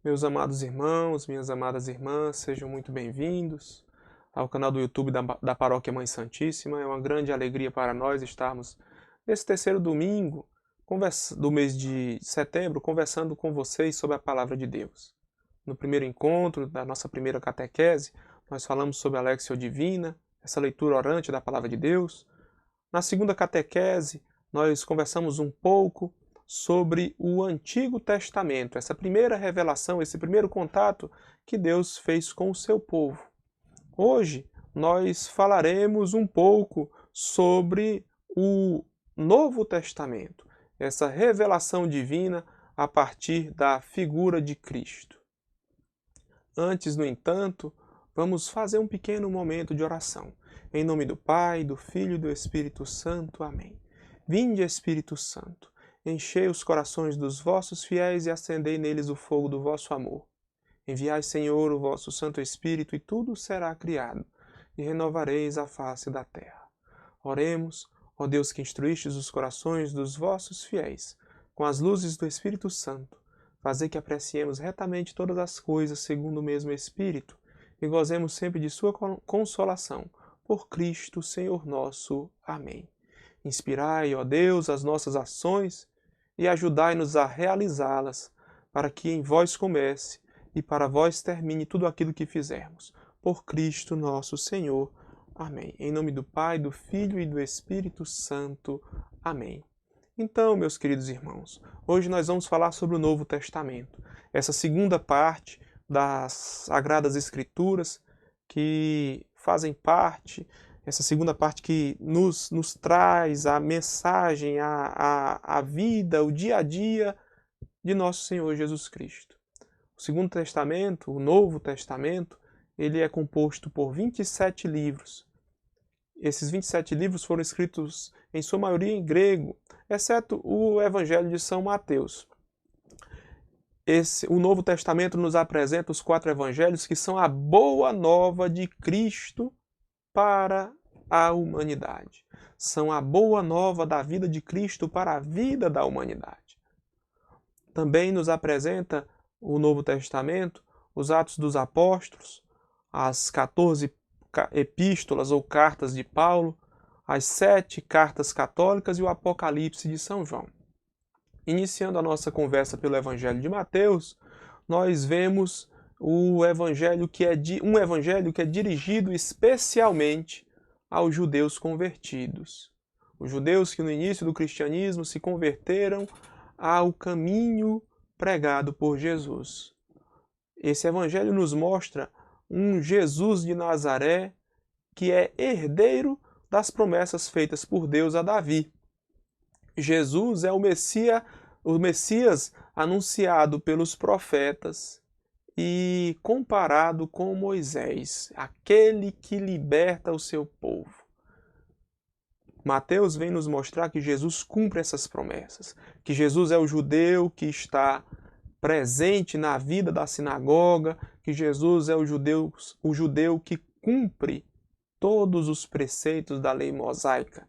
Meus amados irmãos, minhas amadas irmãs, sejam muito bem-vindos ao canal do YouTube da Paróquia Mãe Santíssima. É uma grande alegria para nós estarmos nesse terceiro domingo do mês de setembro conversando com vocês sobre a Palavra de Deus. No primeiro encontro da nossa primeira catequese, nós falamos sobre a Léxio Divina, essa leitura orante da Palavra de Deus. Na segunda catequese, nós conversamos um pouco sobre o Antigo Testamento, essa primeira revelação, esse primeiro contato que Deus fez com o seu povo. Hoje nós falaremos um pouco sobre o Novo Testamento, essa revelação divina a partir da figura de Cristo. Antes, no entanto, vamos fazer um pequeno momento de oração. Em nome do Pai, do Filho e do Espírito Santo. Amém. Vinde, Espírito Santo, enchei os corações dos vossos fiéis e acendei neles o fogo do vosso amor. Enviai, Senhor, o vosso Santo Espírito, e tudo será criado, e renovareis a face da terra. Oremos, ó Deus que instruístes os corações dos vossos fiéis, com as luzes do Espírito Santo, fazei que apreciemos retamente todas as coisas segundo o mesmo Espírito, e gozemos sempre de sua consolação. Por Cristo, Senhor nosso. Amém. Inspirai, ó Deus, as nossas ações e ajudai-nos a realizá-las, para que em vós comece e para vós termine tudo aquilo que fizermos. Por Cristo nosso Senhor. Amém. Em nome do Pai, do Filho e do Espírito Santo. Amém. Então, meus queridos irmãos, hoje nós vamos falar sobre o Novo Testamento, essa segunda parte das Sagradas Escrituras que fazem parte, essa segunda parte que nos traz a mensagem, a vida, o dia a dia de nosso Senhor Jesus Cristo. O Segundo Testamento, o Novo Testamento, ele é composto por 27 livros. Esses 27 livros foram escritos, em sua maioria, em grego, exceto o Evangelho de São Mateus. O Novo Testamento nos apresenta os 4 evangelhos que são a boa nova de Cristo para a humanidade. São a boa nova da vida de Cristo para a vida da humanidade. Também nos apresenta o Novo Testamento, os Atos dos Apóstolos, as 14 epístolas ou cartas de Paulo, as 7 cartas católicas e o Apocalipse de São João. Iniciando a nossa conversa pelo Evangelho de Mateus, nós vemos um evangelho que é dirigido especialmente aos judeus convertidos. Os judeus que no início do cristianismo se converteram ao caminho pregado por Jesus. Esse evangelho nos mostra um Jesus de Nazaré que é herdeiro das promessas feitas por Deus a Davi. Jesus é o Messias anunciado pelos profetas e comparado com Moisés, aquele que liberta o seu povo. Mateus vem nos mostrar que Jesus cumpre essas promessas, que Jesus é o judeu que está presente na vida da sinagoga, que Jesus é o judeu que cumpre todos os preceitos da lei mosaica.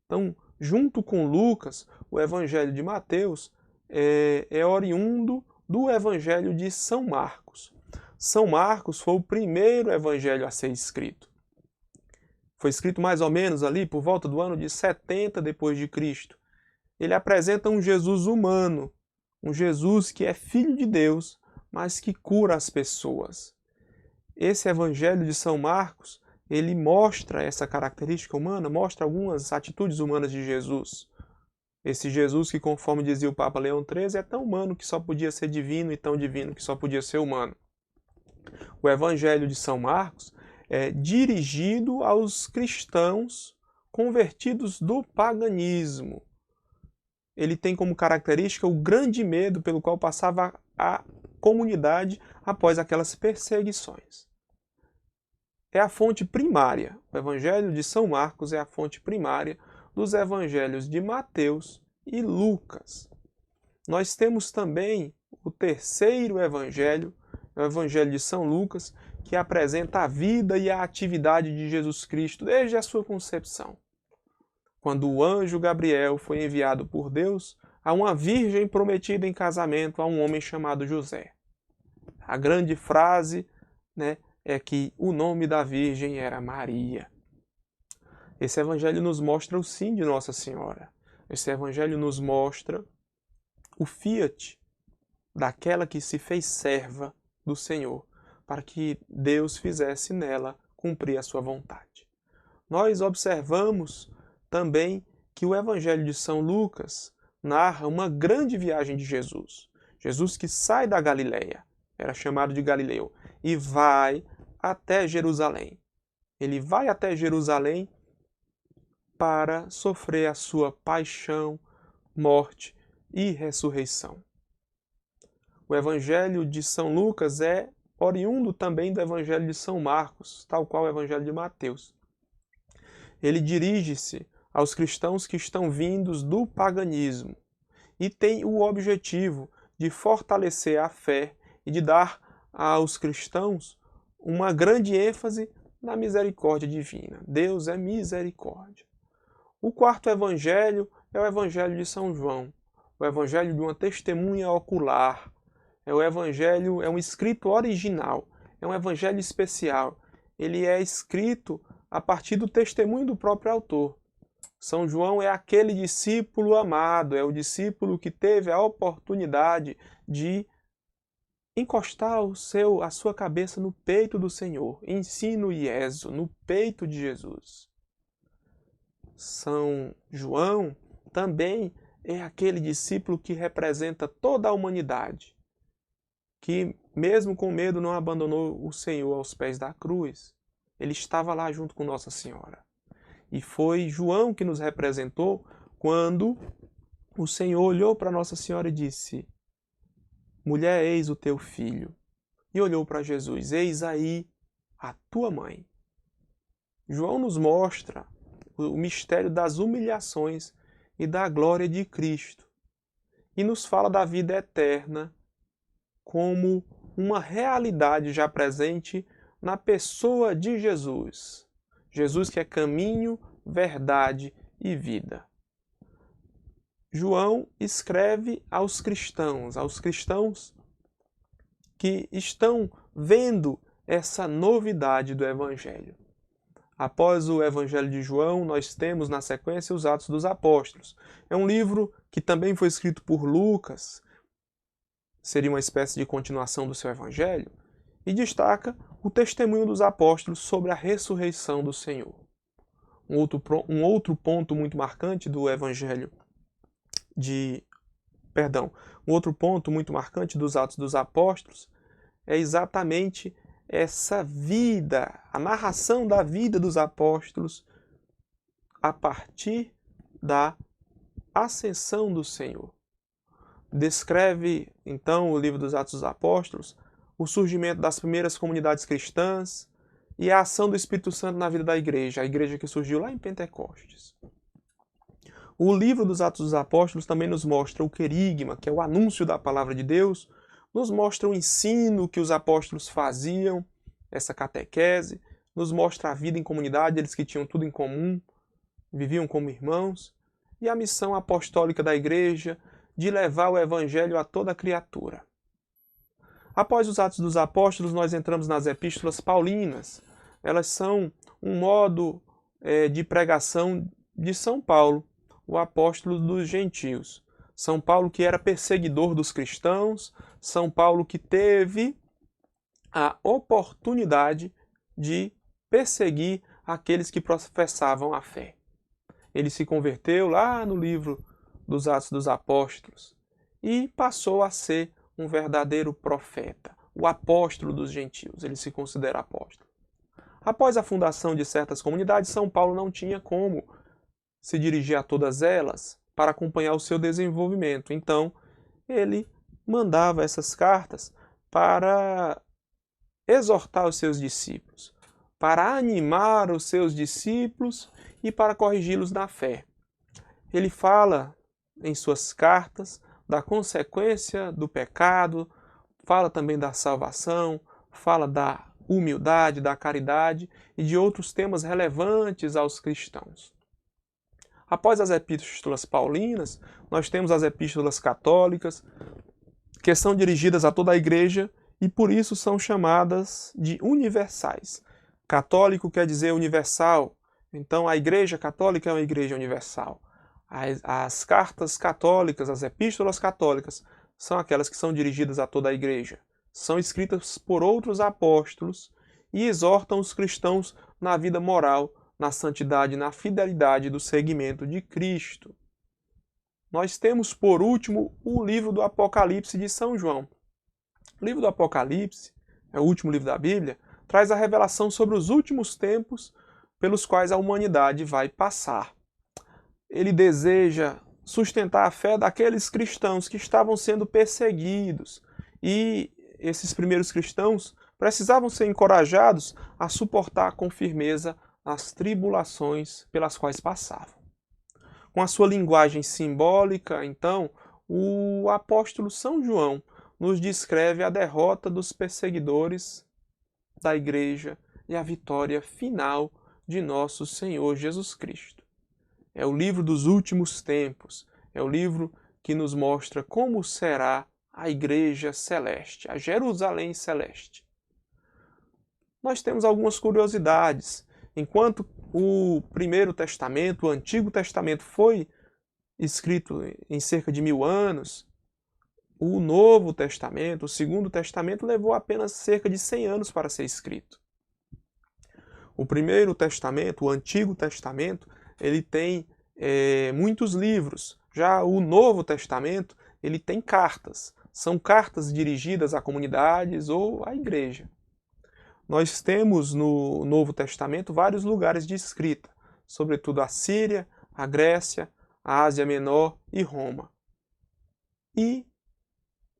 Então, junto com Lucas, o Evangelho de Mateus é oriundo do Evangelho de São Marcos. São Marcos foi o primeiro evangelho a ser escrito. Foi escrito mais ou menos ali por volta do ano de 70 depois de Cristo. Ele apresenta um Jesus humano, um Jesus que é filho de Deus, mas que cura as pessoas. Esse Evangelho de São Marcos, ele mostra essa característica humana, mostra algumas atitudes humanas de Jesus. Esse Jesus que, conforme dizia o Papa Leão XIII, é tão humano que só podia ser divino e tão divino que só podia ser humano. O Evangelho de São Marcos é dirigido aos cristãos convertidos do paganismo. Ele tem como característica o grande medo pelo qual passava a comunidade após aquelas perseguições. É a fonte primária. O Evangelho de São Marcos é a fonte primária dos evangelhos de Mateus e Lucas. Nós temos também o terceiro evangelho, o Evangelho de São Lucas, que apresenta a vida e a atividade de Jesus Cristo desde a sua concepção. Quando o anjo Gabriel foi enviado por Deus a uma virgem prometida em casamento a um homem chamado José. A grande frase, né, é que o nome da virgem era Maria. Esse evangelho nos mostra o sim de Nossa Senhora. Esse evangelho nos mostra o fiat daquela que se fez serva do Senhor, para que Deus fizesse nela cumprir a sua vontade. Nós observamos também que o evangelho de São Lucas narra uma grande viagem de Jesus. Jesus que sai da Galileia, era chamado de Galileu, e vai até Jerusalém. Ele vai até Jerusalém para sofrer a sua paixão, morte e ressurreição. O evangelho de São Lucas é oriundo também do evangelho de São Marcos, tal qual o evangelho de Mateus. Ele dirige-se aos cristãos que estão vindos do paganismo e tem o objetivo de fortalecer a fé e de dar aos cristãos uma grande ênfase na misericórdia divina. Deus é misericórdia. O quarto evangelho é o evangelho de São João, o evangelho de uma testemunha ocular. É o evangelho, é um escrito original, é um evangelho especial. Ele é escrito a partir do testemunho do próprio autor. São João é aquele discípulo amado, é o discípulo que teve a oportunidade de encostar a sua cabeça no peito do Senhor, ensino ieso, no peito de Jesus. São João também é aquele discípulo que representa toda a humanidade, que mesmo com medo não abandonou o Senhor aos pés da cruz. Ele estava lá junto com Nossa Senhora. E foi João que nos representou quando o Senhor olhou para Nossa Senhora e disse: mulher, eis o teu filho. E olhou para Jesus: eis aí a tua mãe. João nos mostra o mistério das humilhações e da glória de Cristo. E nos fala da vida eterna como uma realidade já presente na pessoa de Jesus. Jesus que é caminho, verdade e vida. João escreve aos cristãos que estão vendo essa novidade do Evangelho. Após o Evangelho de João, nós temos na sequência os Atos dos Apóstolos. É um livro que também foi escrito por Lucas, seria uma espécie de continuação do seu Evangelho, e destaca o testemunho dos apóstolos sobre a ressurreição do Senhor. Um outro ponto muito marcante do Evangelho um outro ponto muito marcante dos Atos dos Apóstolos é exatamente essa vida, a narração da vida dos apóstolos a partir da ascensão do Senhor. Descreve, então, o livro dos Atos dos Apóstolos, o surgimento das primeiras comunidades cristãs e a ação do Espírito Santo na vida da igreja, a igreja que surgiu lá em Pentecostes. O livro dos Atos dos Apóstolos também nos mostra o querigma, que é o anúncio da palavra de Deus, nos mostra o ensino que os apóstolos faziam, essa catequese, nos mostra a vida em comunidade, eles que tinham tudo em comum, viviam como irmãos, e a missão apostólica da igreja de levar o evangelho a toda criatura. Após os Atos dos Apóstolos, nós entramos nas epístolas paulinas. Elas são um modo de pregação de São Paulo, o apóstolo dos gentios. São Paulo que era perseguidor dos cristãos, São Paulo que teve a oportunidade de perseguir aqueles que professavam a fé. Ele se converteu lá no livro dos Atos dos Apóstolos e passou a ser um verdadeiro profeta, o apóstolo dos gentios. Ele se considera apóstolo. Após a fundação de certas comunidades, São Paulo não tinha como se dirigir a todas elas para acompanhar o seu desenvolvimento. Então, ele mandava essas cartas para exortar os seus discípulos, para animar os seus discípulos e para corrigi-los na fé. Ele fala em suas cartas da consequência do pecado, fala também da salvação, fala da humildade, da caridade e de outros temas relevantes aos cristãos. Após as epístolas paulinas, nós temos as epístolas católicas, que são dirigidas a toda a igreja e por isso são chamadas de universais. Católico quer dizer universal, então a igreja católica é uma igreja universal. As cartas católicas, as epístolas católicas, são aquelas que são dirigidas a toda a igreja. São escritas por outros apóstolos e exortam os cristãos na vida moral, na santidade, na fidelidade do seguimento de Cristo. Nós temos, por último, o livro do Apocalipse de São João. O livro do Apocalipse, é o último livro da Bíblia, traz a revelação sobre os últimos tempos pelos quais a humanidade vai passar. Ele deseja sustentar a fé daqueles cristãos que estavam sendo perseguidos, e esses primeiros cristãos precisavam ser encorajados a suportar com firmeza as tribulações pelas quais passavam. Com a sua linguagem simbólica, então, o apóstolo São João nos descreve a derrota dos perseguidores da igreja e a vitória final de nosso Senhor Jesus Cristo. É o livro dos últimos tempos, é o livro que nos mostra como será a igreja celeste, a Jerusalém celeste. Nós temos algumas curiosidades. Enquanto o Primeiro Testamento, o Antigo Testamento, foi escrito em cerca de 1000 anos, o Novo Testamento, o Segundo Testamento, levou apenas cerca de 100 anos para ser escrito. O Primeiro Testamento, o Antigo Testamento, ele tem muitos livros. Já o Novo Testamento, ele tem cartas. São cartas dirigidas a comunidades ou à igreja. Nós temos no Novo Testamento vários lugares de escrita, sobretudo a Síria, a Grécia, a Ásia Menor e Roma. E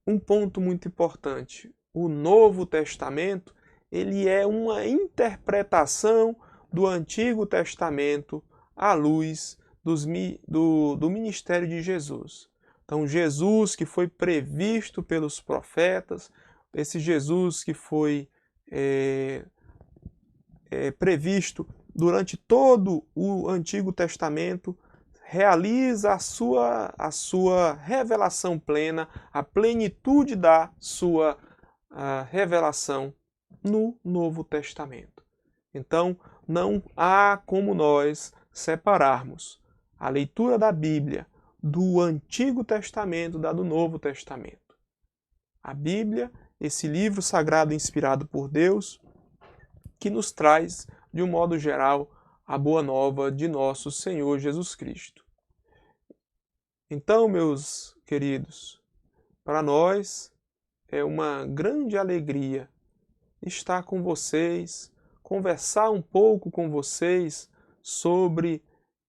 um ponto muito importante, o Novo Testamento, ele é uma interpretação do Antigo Testamento à luz do ministério de Jesus. Então, Jesus que foi previsto pelos profetas, esse Jesus que foi previsto durante todo o Antigo Testamento, realiza a sua revelação plena, a plenitude da sua revelação no Novo Testamento. Então, não há como nós separarmos a leitura da Bíblia do Antigo Testamento da do Novo Testamento. A Bíblia, esse livro sagrado inspirado por Deus, que nos traz, de um modo geral, a boa nova de nosso Senhor Jesus Cristo. Então, meus queridos, para nós é uma grande alegria estar com vocês, conversar um pouco com vocês sobre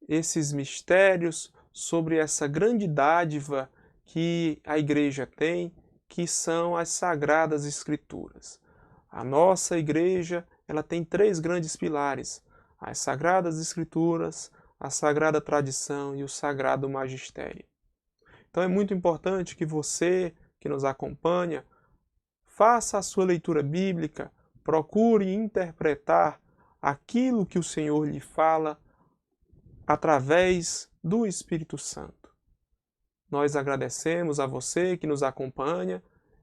esses mistérios, sobre essa grande dádiva que a igreja tem, que são as Sagradas Escrituras. A nossa igreja, ela tem 3 grandes pilares: as Sagradas Escrituras, a Sagrada Tradição e o Sagrado Magistério. Então é muito importante que você, que nos acompanha, faça a sua leitura bíblica, procure interpretar aquilo que o Senhor lhe fala através do Espírito Santo. Nós agradecemos a você que nos acompanha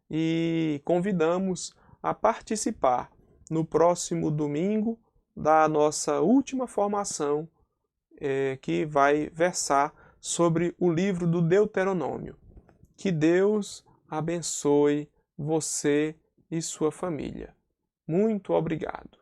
e convidamos a participar no próximo domingo da nossa última formação, que vai versar sobre o livro do Deuteronômio. Que Deus abençoe você e sua família. Muito obrigado.